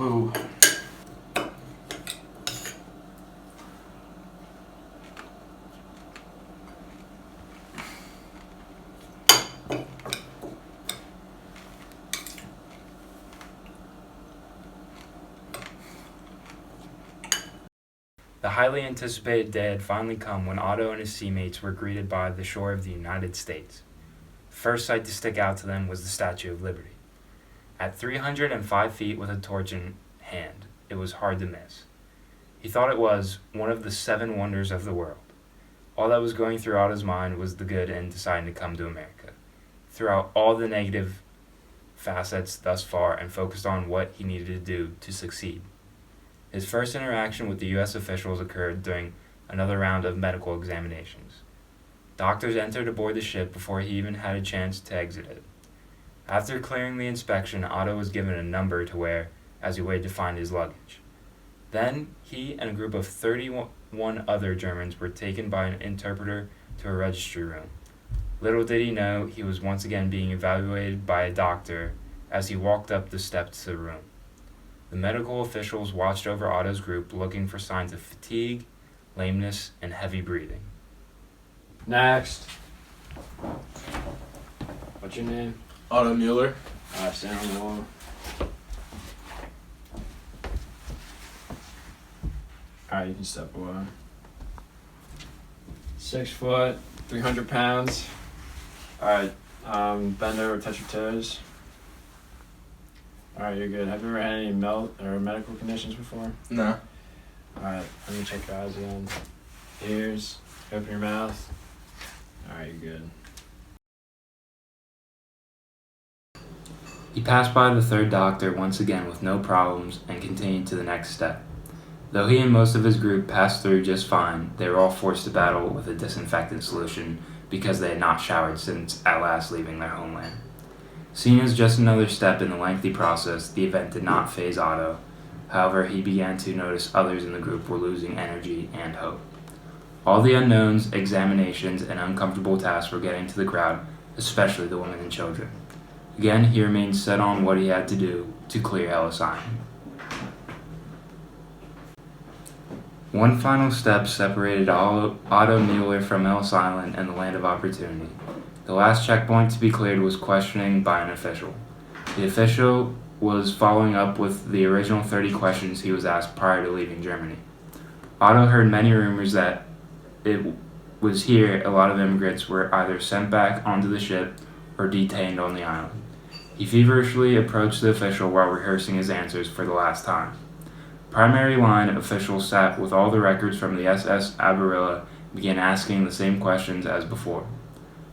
Whoa. The highly anticipated day had finally come when Otto and his teammates were greeted by the shore of the United States. The first sight to stick out to them was the Statue of Liberty. At 305 feet with a torch in hand, it was hard to miss. He thought it was one of the 7 wonders of the world. All that was going through Otto's mind was the good in deciding to come to America. Threw out all the negative facets thus far and focused on what he needed to do to succeed. His first interaction with the U.S. officials occurred during another round of medical examinations. Doctors entered aboard the ship before he even had a chance to exit it. After clearing the inspection, Otto was given a number to wear as he waited to find his luggage. Then he and a group of 31 other Germans were taken by an interpreter to a registry room. Little did he know he was once again being evaluated by a doctor as he walked up the steps to the room. The medical officials watched over Otto's group, looking for signs of fatigue, lameness, and heavy breathing. Next. What's your name? Otto Mueller. Stand on the wall. Alright, you can step away. 6 foot, 300 pounds. Alright, bend over, touch your toes. Alright, you're good. Have you ever had any medical conditions before? No. Alright, let me check your eyes again. Ears, open your mouth. Alright, you're good. He passed by the third doctor once again with no problems and continued to the next step. Though he and most of his group passed through just fine, they were all forced to battle with a disinfectant solution because they had not showered since at last leaving their homeland. Seen as just another step in the lengthy process, the event did not faze Otto. However, he began to notice others in the group were losing energy and hope. All the unknowns, examinations, and uncomfortable tasks were getting to the crowd, especially the women and children. Again, he remained set on what he had to do to clear Ellis Island. One final step separated Otto Mueller from Ellis Island and the land of opportunity. The last checkpoint to be cleared was questioning by an official. The official was following up with the original 30 questions he was asked prior to leaving Germany. Otto heard many rumors that it was here a lot of immigrants were either sent back onto the ship or detained on the island. He feverishly approached the official while rehearsing his answers for the last time. Primary line officials sat with all the records from the SS Abarilla and began asking the same questions as before.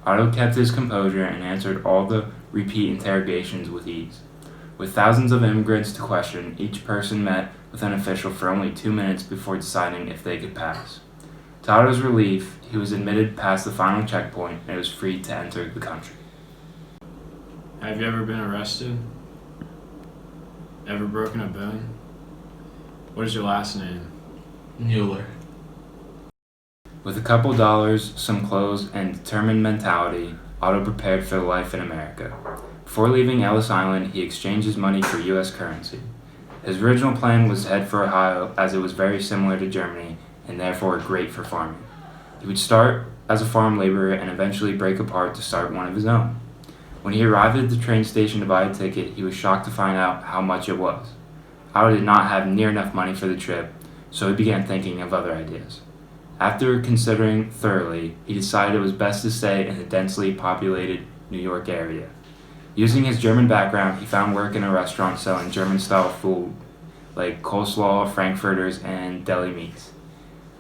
Otto kept his composure and answered all the repeat interrogations with ease. With thousands of immigrants to question, each person met with an official for only 2 minutes before deciding if they could pass. To Otto's relief, he was admitted past the final checkpoint and was free to enter the country. Have you ever been arrested? Ever broken a bone? What is your last name? Mueller. With a couple dollars, some clothes, and determined mentality, Otto prepared for life in America. Before leaving Ellis Island, he exchanged his money for U.S. currency. His original plan was to head for Ohio, as it was very similar to Germany and therefore great for farming. He would start as a farm laborer and eventually break apart to start one of his own. When he arrived at the train station to buy a ticket, he was shocked to find out how much it was. Otto did not have near enough money for the trip, so he began thinking of other ideas. After considering thoroughly, he decided it was best to stay in the densely populated New York area. Using his German background, he found work in a restaurant selling German-style food like coleslaw, frankfurters, and deli meats.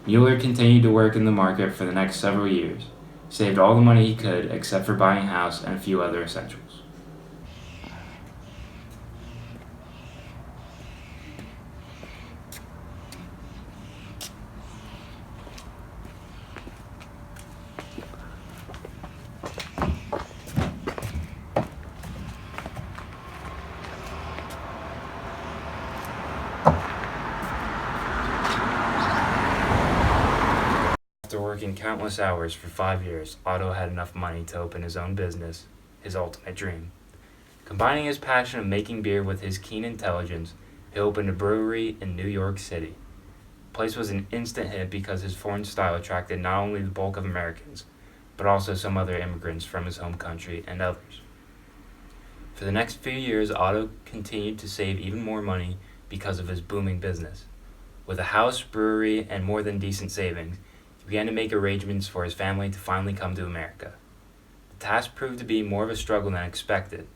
Mueller continued to work in the market for the next several years, saved all the money he could except for buying a house and a few other essentials. After working countless hours for 5 years, Otto had enough money to open his own business, his ultimate dream. Combining his passion of making beer with his keen intelligence, He opened a brewery in New York City. The place was an instant hit because his foreign style attracted not only the bulk of Americans, but also some other immigrants from his home country and others. For the next few years, Otto continued to save even more money because of his booming business. With a house, brewery, and more than decent savings, he began to make arrangements for his family to finally come to America. The task proved to be more of a struggle than expected.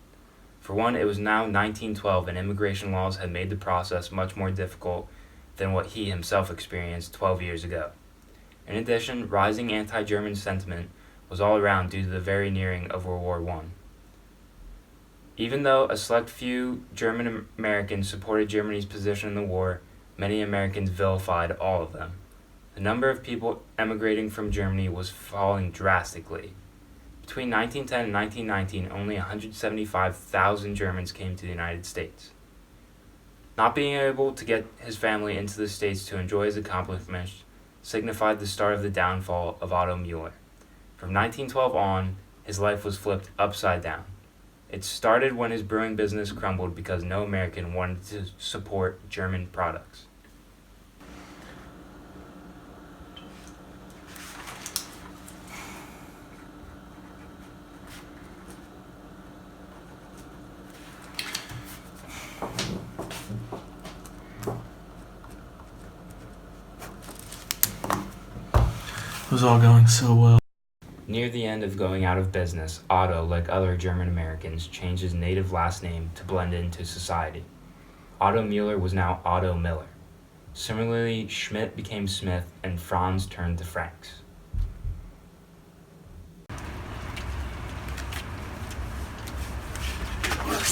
For one, it was now 1912 and immigration laws had made the process much more difficult than what he himself experienced 12 years ago. In addition, rising anti-German sentiment was all around due to the very nearing of World War I. Even though a select few German Americans supported Germany's position in the war, many Americans vilified all of them. The number of people emigrating from Germany was falling drastically. Between 1910 and 1919, only 175,000 Germans came to the United States. Not being able to get his family into the States to enjoy his accomplishments signified the start of the downfall of Otto Mueller. From 1912 on, his life was flipped upside down. It started when his brewing business crumbled because no American wanted to support German products. It was all going so well. Near the end of going out of business, Otto, like other German Americans, changed his native last name to blend into society. Otto Mueller was now Otto Miller. Similarly, Schmidt became Smith and Franz turned to Franks.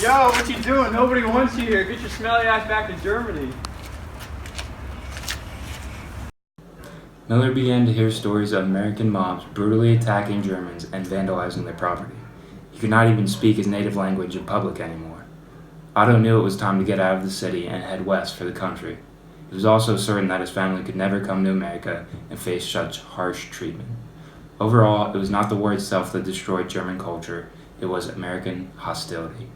Yo, what you doing? Nobody wants you here. Get your smelly ass back to Germany. Miller began to hear stories of American mobs brutally attacking Germans and vandalizing their property. He could not even speak his native language in public anymore. Otto knew it was time to get out of the city and head west for the country. He was also certain that his family could never come to America and face such harsh treatment. Overall, it was not the war itself that destroyed German culture, it was American hostility.